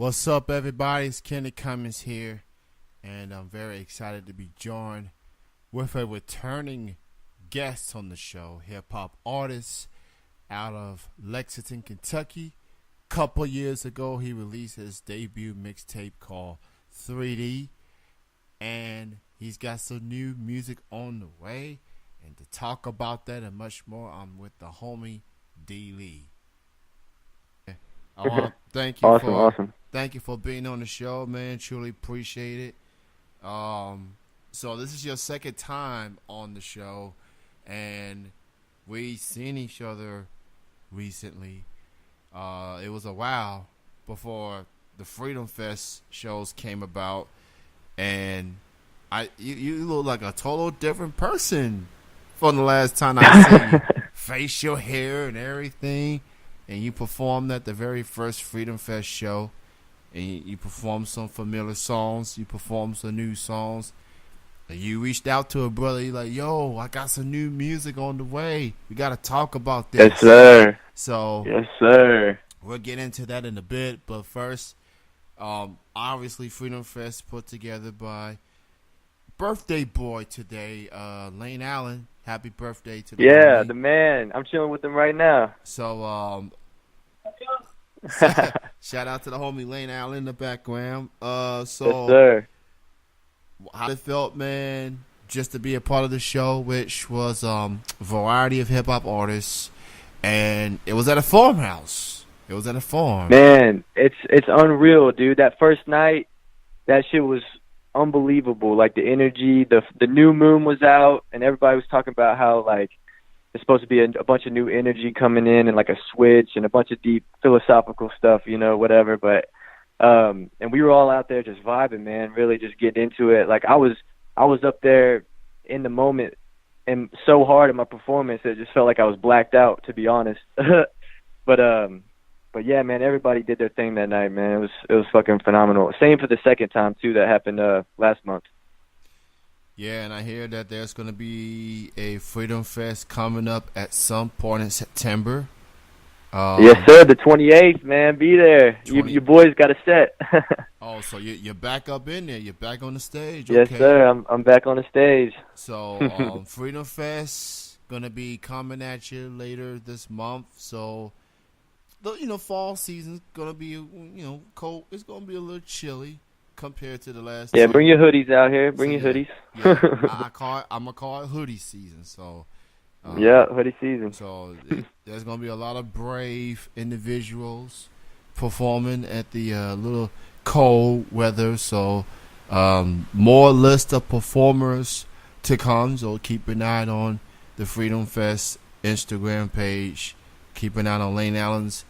What's up, everybody? It's Kenny Cummins here, and I'm very excited to be joined with a returning guest on the show, hip-hop artist out of Lexington, Kentucky. Couple years ago, he released his debut mixtape called 3D, and he's got some new music on the way. And to talk about that and much more, I'm with the homie D. Lee. I want to thank you Awesome. Thank you for being on the show, man. Truly appreciate it. So this is your second time on the show, and we seen each other recently. It was a while before the Freedom Fest shows came about, and you look like a total different person from the last time I seen you. Facial hair and everything, and you performed at the very first Freedom Fest show. And you performed some familiar songs. You performed some new songs. And you reached out to a brother. You're like, yo, I got some new music on the way. We got to talk about this. Yes, sir. So, yes, sir. We'll get into that in a bit. But first, obviously, Freedom Fest put together by birthday boy today, Lane Allen. Happy birthday to the Yeah, homie. the man. I'm chilling with him right now. So, shout out to the homie Lane Allen in the background. Yes, sir. How it felt, man, just to be a part of the show, which was a variety of hip hop artists, and it was at a farmhouse. It was at a farm. Man, it's unreal, dude. That first night, that shit was unbelievable. Like the energy, the new moon was out, and everybody was talking about how like there's supposed to be a bunch of new energy coming in and like a switch and a bunch of deep philosophical stuff, whatever. But and we were all out there just vibing, man, really just getting into it. Like I was up there in the moment and so hard in my performance it just felt like I was blacked out, to be honest. But yeah, man, everybody did their thing that night, man. It was fucking phenomenal. Same for the second time too that happened last month. Yeah, and I hear that there's going to be a Freedom Fest coming up at some point in September. Yes, sir. The 28th, man. Be there. Your boys got a set. Oh, so you're back up in there. You're back on the stage. Yes, okay. Sir. I'm back on the stage. So Freedom Fest going to be coming at you later this month. So, fall season's going to be, cold. It's going to be a little chilly compared to the last Yeah, time. bring your hoodies out here. Bring your hoodies. Yeah, I'm gonna call it hoodie season. So yeah, hoodie season. So there's gonna be a lot of brave individuals performing at the little cold weather. So more list of performers to come. So keep an eye on the Freedom Fest Instagram page. Keep an eye on Lane Allen's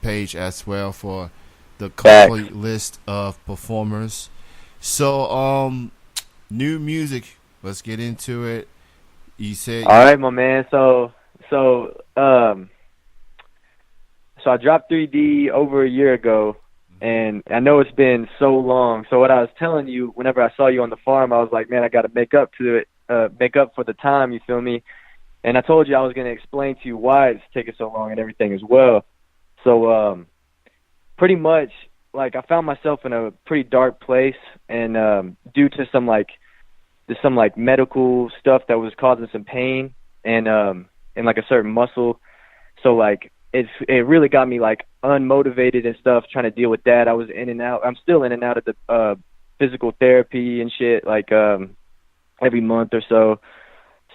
page as well for the complete list of performers. So, new music. Let's get into it. You said, all right, my man. So I dropped 3D over a year ago, and I know it's been so long. So what I was telling you, whenever I saw you on the farm, I was like, man, I got to make up to it, make up for the time. You feel me? And I told you I was going to explain to you why it's taking so long and everything as well. So, pretty much, like, I found myself in a pretty dark place, and due to some medical stuff that was causing some pain and like a certain muscle. So like it really got me like unmotivated and stuff trying to deal with that. I was in and out. I'm still in and out of the physical therapy and shit like every month or so.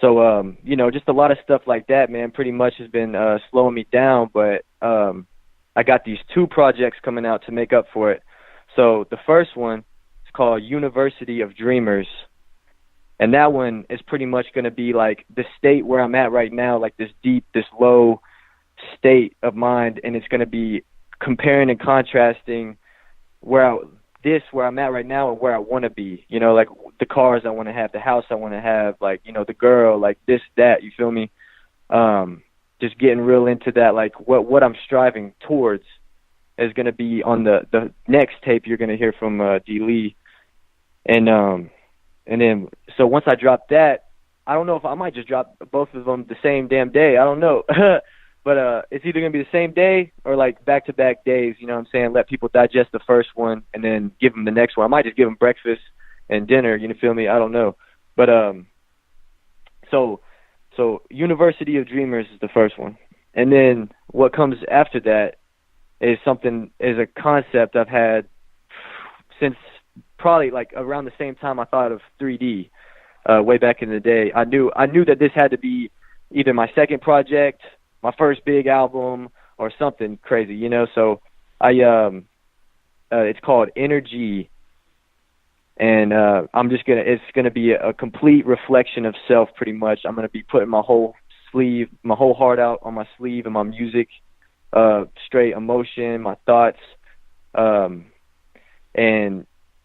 So just a lot of stuff like that, man, pretty much has been slowing me down, but I got these two projects coming out to make up for it. So the first one is called University of Dreamers. And that one is pretty much going to be like the state where I'm at right now, like this deep, this low state of mind. And it's going to be comparing and contrasting where I'm at right now and where I want to be, like the cars I want to have, the house I want to have, like, the girl, like this, that, you feel me? Just getting real into that, like what I'm striving towards is going to be on the next tape you're going to hear from D. Lee. And then, so once I drop that, I don't know if I might just drop both of them the same damn day. I don't know. it's either gonna be the same day or like back-to-back days. You know what I'm saying? Let people digest the first one and then give them the next one. I might just give them breakfast and dinner. You feel me? I don't know. But so University of Dreamers is the first one, and then what comes after that is a concept I've had since probably like around the same time I thought of 3D, way back in the day. I knew that this had to be either my second project, my first big album, or something crazy, you know. So it's called Energy, and it's gonna be a complete reflection of self, pretty much. I'm gonna be putting my whole heart out on my sleeve, and my music, straight emotion, my thoughts, and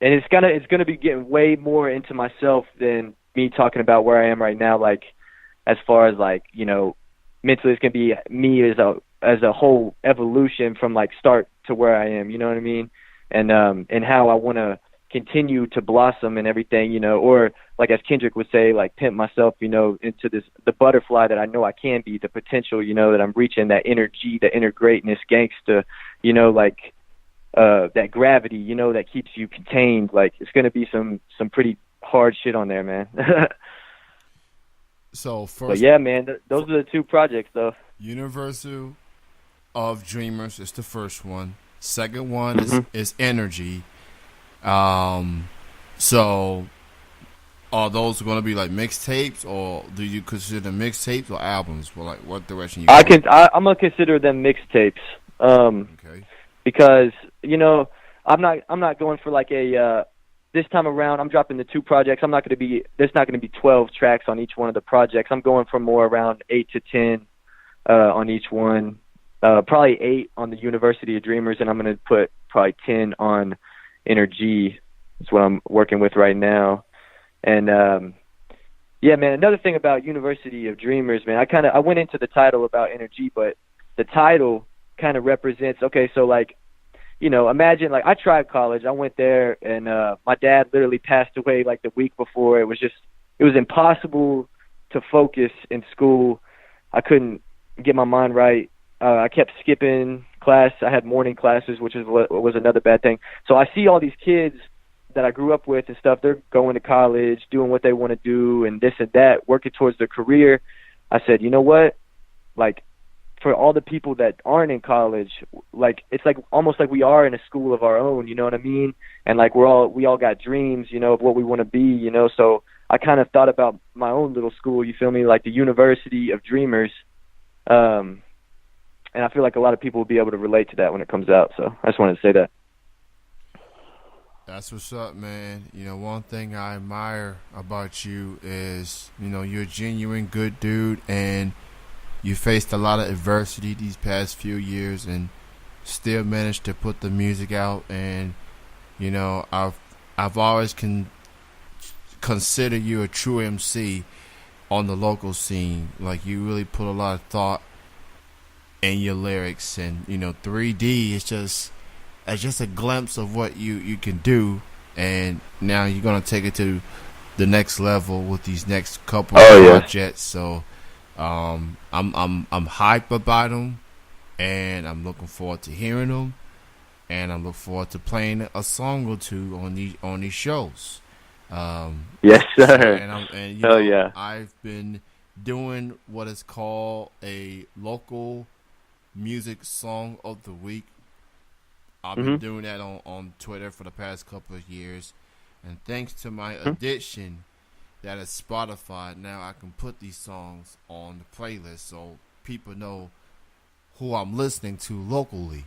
it's gonna be getting way more into myself than me talking about where I am right now. Like, as far as like, you know, mentally, it's gonna be me as a whole evolution from like start to where I am. You know what I mean? And how I want to continue to blossom and everything, you know, or like as Kendrick would say, like pimp myself, you know, into the butterfly that I know I can be, the potential, you know, that I'm reaching, that energy, the inner greatness, gangsta, you know, like that gravity, you know, that keeps you contained. Like, it's gonna be some pretty hard shit on there, man. So first, but yeah, man, those are the two projects, though. Universal of Dreamers is the first one. Second one is Energy. So are those going to be like mixtapes, or do you consider them mixtapes or albums? Well, like, what direction you? I'm gonna consider them mixtapes. Okay. Because, you know, I'm not going for like a this time around. I'm dropping the two projects. There's not gonna be 12 tracks on each one of the projects. I'm going for more around 8 to 10 on each one. Probably 8 on the University of Dreamers, and I'm gonna put probably 10 on Energy. That's what I'm working with right now. And yeah, man, another thing about University of Dreamers, man, I went into the title about Energy, but the title kind of represents, okay, so like, you know, imagine like I tried college. I went there, and my dad literally passed away like the week before. It was impossible to focus in school. I couldn't get my mind right. I kept skipping class. I had morning classes, which was another bad thing. So I see all these kids that I grew up with and stuff. They're going to college, doing what they want to do, and this and that, working towards their career. I said, you know what? Like, for all the people that aren't in college, like, it's like almost like we are in a school of our own, you know what I mean? And like we all got dreams, you know, of what we want to be, you know. So I kind of thought about my own little school, you feel me, like the University of Dreamers. And I feel like a lot of people will be able to relate to that when it comes out. So I just wanted to say that. That's what's up, man. You know, one thing I admire about you is, you know, you're a genuine good dude, and you faced a lot of adversity these past few years and still managed to put the music out. And, you know, I've always consider you a true MC on the local scene. Like, you really put a lot of thought in your lyrics, and, you know, 3D is just a glimpse of what you can do, and now you're gonna take it to the next level with these next couple of projects. So I'm hyped about them, and I'm looking forward to hearing them, and I look forward to playing a song or two on these shows. Yes, sir. And you Hell know, yeah. I've been doing what is called a local music song of the week. I've been doing that on Twitter for the past couple of years, and thanks to my addiction that is Spotify, now I can put these songs on the playlist so people know who I'm listening to locally.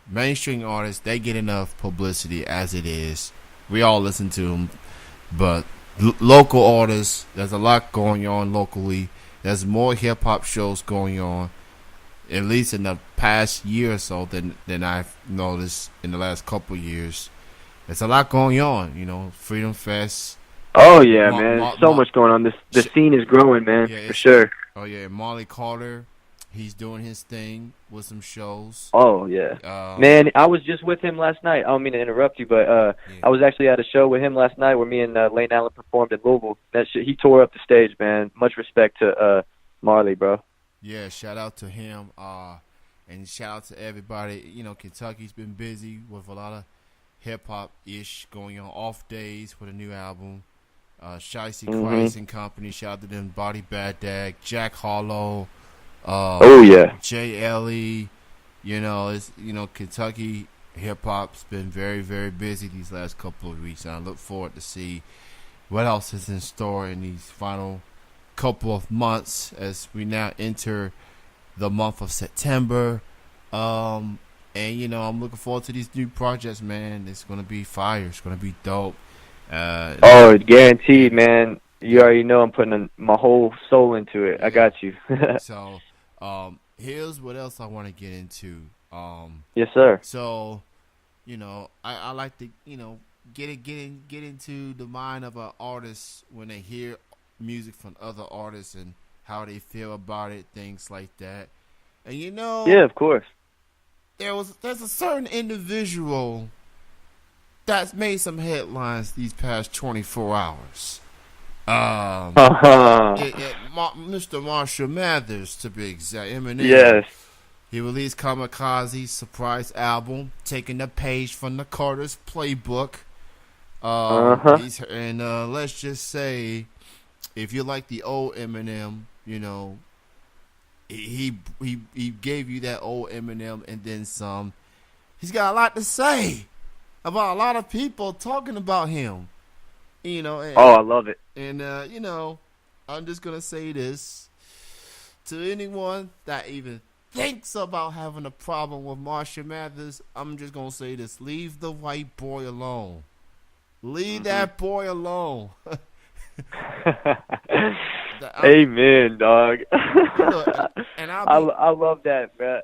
Mainstream artists, they get enough publicity as it is. We all listen to them, but local artists, there's a lot going on locally. There's more hip-hop shows going on, at least in the past year or so, than I've noticed in the last couple of years. There's a lot going on, you know, Freedom Fest. Oh, yeah, man. So much going on. The scene is growing, man, for sure. Oh, yeah, Molly Carter, he's doing his thing with some shows. Oh, yeah. Man, I was just with him last night. I don't mean to interrupt you, but I was actually at a show with him last night where me and Lane Allen performed in Louisville. That shit, he tore up the stage, man. Much respect to Marley, bro. Yeah, shout out to him. And shout out to everybody. You know, Kentucky's been busy with a lot of hip hop ish going on, off days with a new album. Shicey Mhm. Christ and Company, shout out to them. Body Bad Dag, Jack Harlow, Oh yeah. J. Ellie. Kentucky hip hop's been very, very busy these last couple of weeks, and I look forward to see what else is in store in these final couple of months as we now enter the month of September. And I'm looking forward to these new projects, man. It's gonna be fire. It's gonna be dope. Oh, Yeah, guaranteed, man. You yeah. already know I'm putting my whole soul into it. I Yeah. got you. So, here's what else I want to get into. Yes, sir. So, I like to, get into the mind of an artist when they hear music from other artists and how they feel about it, things like that. And Yeah, of course. there's a certain individual that's made some headlines these past 24 hours. Uh-huh. Mr. Marshall Mathers, to be exact, Eminem. Yes. He released Kamikaze's surprise album, taking the page from the Carter's playbook. Uh-huh. Let's just say, if you like the old Eminem, he gave you that old Eminem and then some. He's got a lot to say about a lot of people talking about him. You know, Oh, and, I love it. and I'm just gonna say this to anyone that even thinks about having a problem with Marshall Mathers. I'm just gonna say this: leave the white boy alone. Leave Mhm. that boy alone. Amen, dog. Look, and I'll I be I love that, man.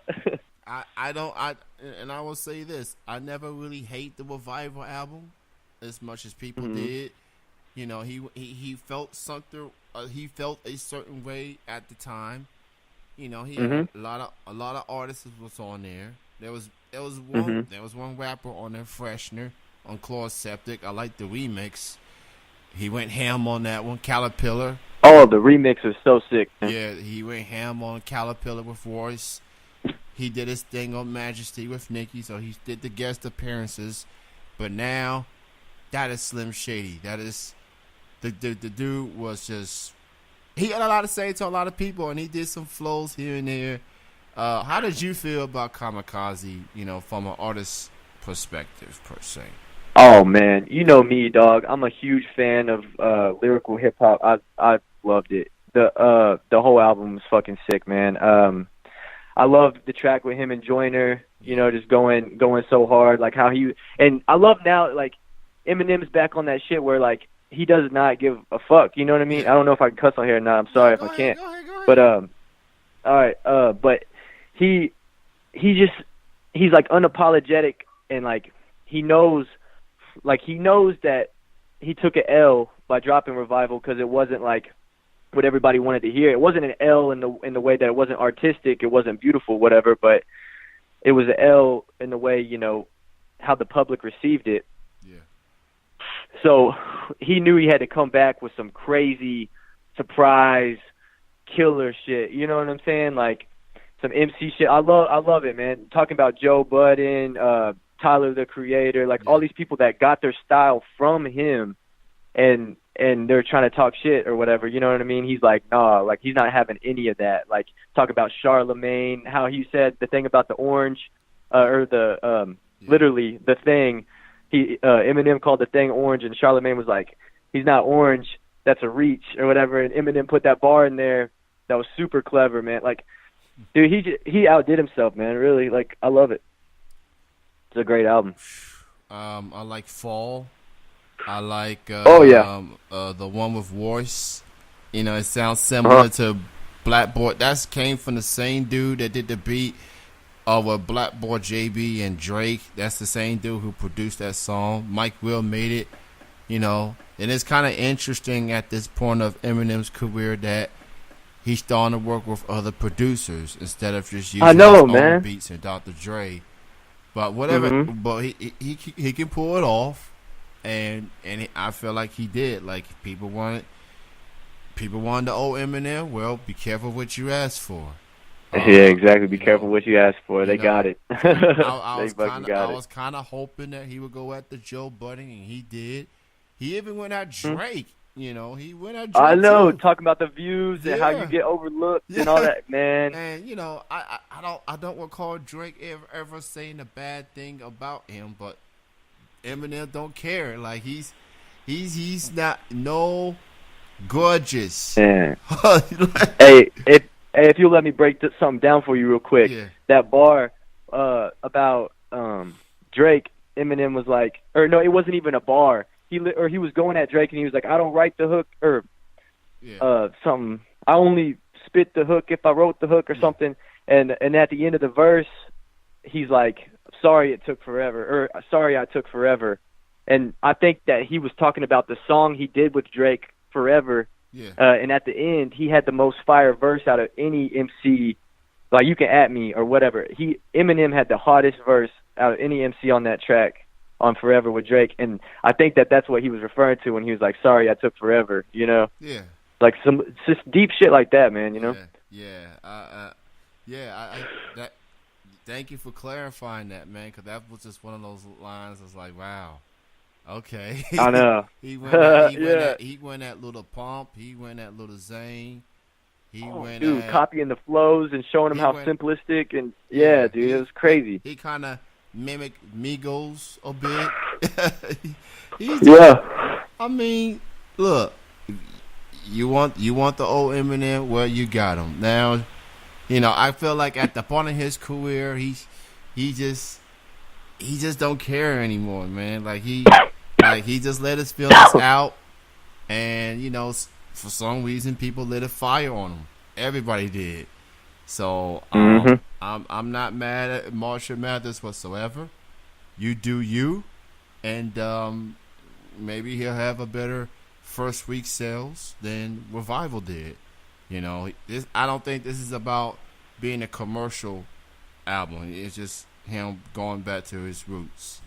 I don't I and I will say this: I never really hate the Revival album as much as people Mhm. did. He felt something. He felt a certain way at the time. He had Mhm. a lot of artists was on there. Mhm. There was one rapper on there, Freshner, on Claude Septic. I like the remix. He went ham on that one. Caterpillar. Oh, the remix was so sick, man. Yeah, he went ham on Caterpillar with Royce. He did his thing on Majesty with Nicki, so he did the guest appearances. But now, that is Slim Shady. That is the dude was just he had a lot to say to a lot of people, and he did some flows here and there. How did you feel about Kamikaze? From an artist perspective, per se. Oh man, you know me, dog. I'm a huge fan of lyrical hip hop. I loved it. The whole album was fucking sick, man. I loved the track with him and Joyner, just going so hard, like how he and I love now like Eminem's back on that shit where like he does not give a fuck, you know what I mean? Yeah. I don't know if I can cuss on here or not. I'm No, sorry if go I ahead, can't. go ahead, go But ahead. all right, but he just he's like unapologetic and he knows that he took an L by dropping Revival because it wasn't like what everybody wanted to hear. It wasn't an L in the way that it wasn't artistic, it wasn't beautiful, whatever, but it was an L in the way, how the public received it. Yeah. So he knew he had to come back with some crazy surprise killer shit. You know what I'm saying? Like some MC shit. I love it, man. Talking about Joe Budden, Tyler the Creator, like all these people that got their style from him and they're trying to talk shit or whatever, you know what I mean? He's like, nah, like he's not having any of that. Like talk about Charlemagne, how he said the thing about the orange, or the literally the thing. Eminem called the thing orange, and Charlemagne was like, he's not orange, that's a reach or whatever. And Eminem put that bar in there that was super clever, man. Like, dude, he outdid himself, man. Really, like I love it. It's a great album. I like Fall. I like Oh yeah. the one with Royce. It sounds similar Uh-huh. to Black Boy. That came from the same dude that did the beat with Black Boy JB and Drake. That's the same dude who produced that song. Mike Will made it. And it's kind of interesting at this point of Eminem's career that he's starting to work with other producers instead of just I using his know, own man. beats and Dr. Dre. But whatever, Mhm. but he can pull it off, and I feel like he did. Like people wanted the old Eminem. Well, be careful what you ask for. Yeah, exactly. Be You careful know, what you ask for. you They got know, it. I They was fucking kind of I got it. was kind of hoping that he would go at the Joe Budden, and he did. He even went at Hmm? Drake. You know, he went at I Drake know, too. talking about the views and how you Yeah, get overlooked and all yeah. that, man. And you know, I don't recall Drake ever saying a bad thing about him, but Eminem don't care. Like he's not no gorgeous. Yeah. Like, Hey, if you let me break something down for you real quick, yeah, that bar about Drake, Eminem was like, or no, it wasn't even a bar. He was going at Drake and he was like, I don't write the hook or yeah, something. I only spit the hook if I wrote the hook or yeah, something. And at the end of the verse, he's like, sorry it took forever, or sorry I took forever. And I think that he was talking about the song he did with Drake, Forever. yeah. And at the end, he had the most fire verse out of any MC. Like, you can at me or whatever. Eminem had the hottest verse out of any MC on that track on Forever with Drake. And I think that that's what he was referring to when he was like, sorry I took forever, you know? Yeah. Like just deep shit like that, man, you know? That. Thank you for clarifying that, man, because that was just one of those lines. I was like, wow, okay. I know. Yeah. He went at Little Pump. He went at Little Zane. He Oh, went dude, at. copying the flows and showing them He how went. simplistic and yeah, dude, it was crazy. He kind of mimicked Migos a bit. He's. Yeah. I mean, look. You want the old Eminem? Well, you got him now. You know, I feel like at the point of his career, he just don't care anymore, man. Like he just let his feelings out, and you know, for some reason, people lit a fire on him. Everybody did. So I'm not mad at Marshall Mathers whatsoever. You do you, and maybe he'll have a better first week sales than Revival did. You know, I don't think this is about being a commercial album. It's just him going back to his roots.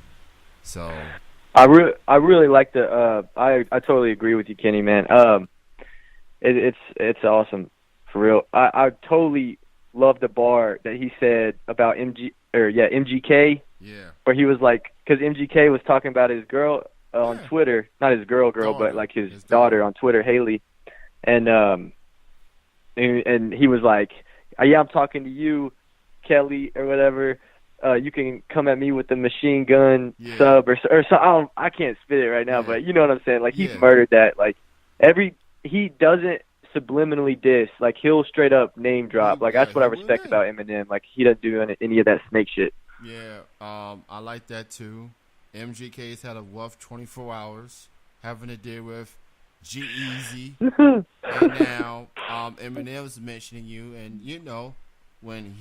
So I really like the I totally agree with you, Kenny, man. It's awesome for real. I totally love the bar that he said about MGK. yeah, Where he was like, because MGK was talking about his girl on Twitter, not his girl, but like his daughter on Twitter, Haley, and he was like, yeah, I'm talking to you, Kelly, or whatever. You can come at me with the machine gun sub or so. I can't spit it right now, but you know what I'm saying. Like he's murdered that. Like he doesn't subliminally diss. Like he'll straight up name drop. Like that's what I respect about Eminem. Like he doesn't do any of that snake shit. Yeah, I like that too. MGK's had a rough 24 hours having to deal with G-Eazy, and now Eminem's mentioning you, and you know when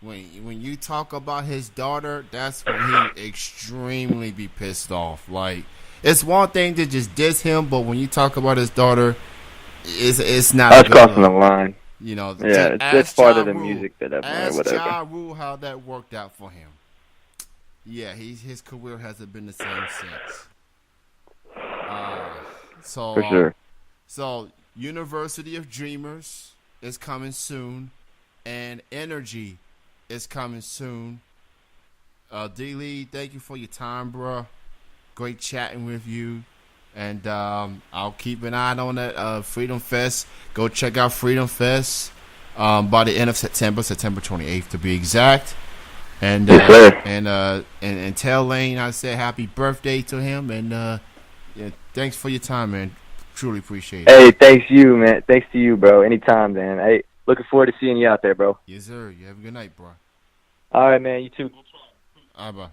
when you talk about his daughter, that's when he extremely be pissed off. Like it's one thing to just diss him, but when you talk about his daughter, it's not. That's crossing the line. You know, yeah, it's part of the music that I've learned. Whatever. Ask Ja Rule how that worked out for him. Yeah, his career hasn't been the same since. For sure. So, University of Dreamers is coming soon, and Energy is coming soon. D-Lee, thank you for your time, bro. Great chatting with you. And I'll keep an eye on that Freedom Fest. Go check out Freedom Fest by the end of September 28th to be exact. And and tell Lane I said happy birthday to him. And thanks for your time, man. Truly appreciate it. Hey, thanks you, man. Thanks to you, bro. Anytime, man. Hey, looking forward to seeing you out there, bro. Yes, sir. You have a good night, bro. All right, man. You too. All right, bye.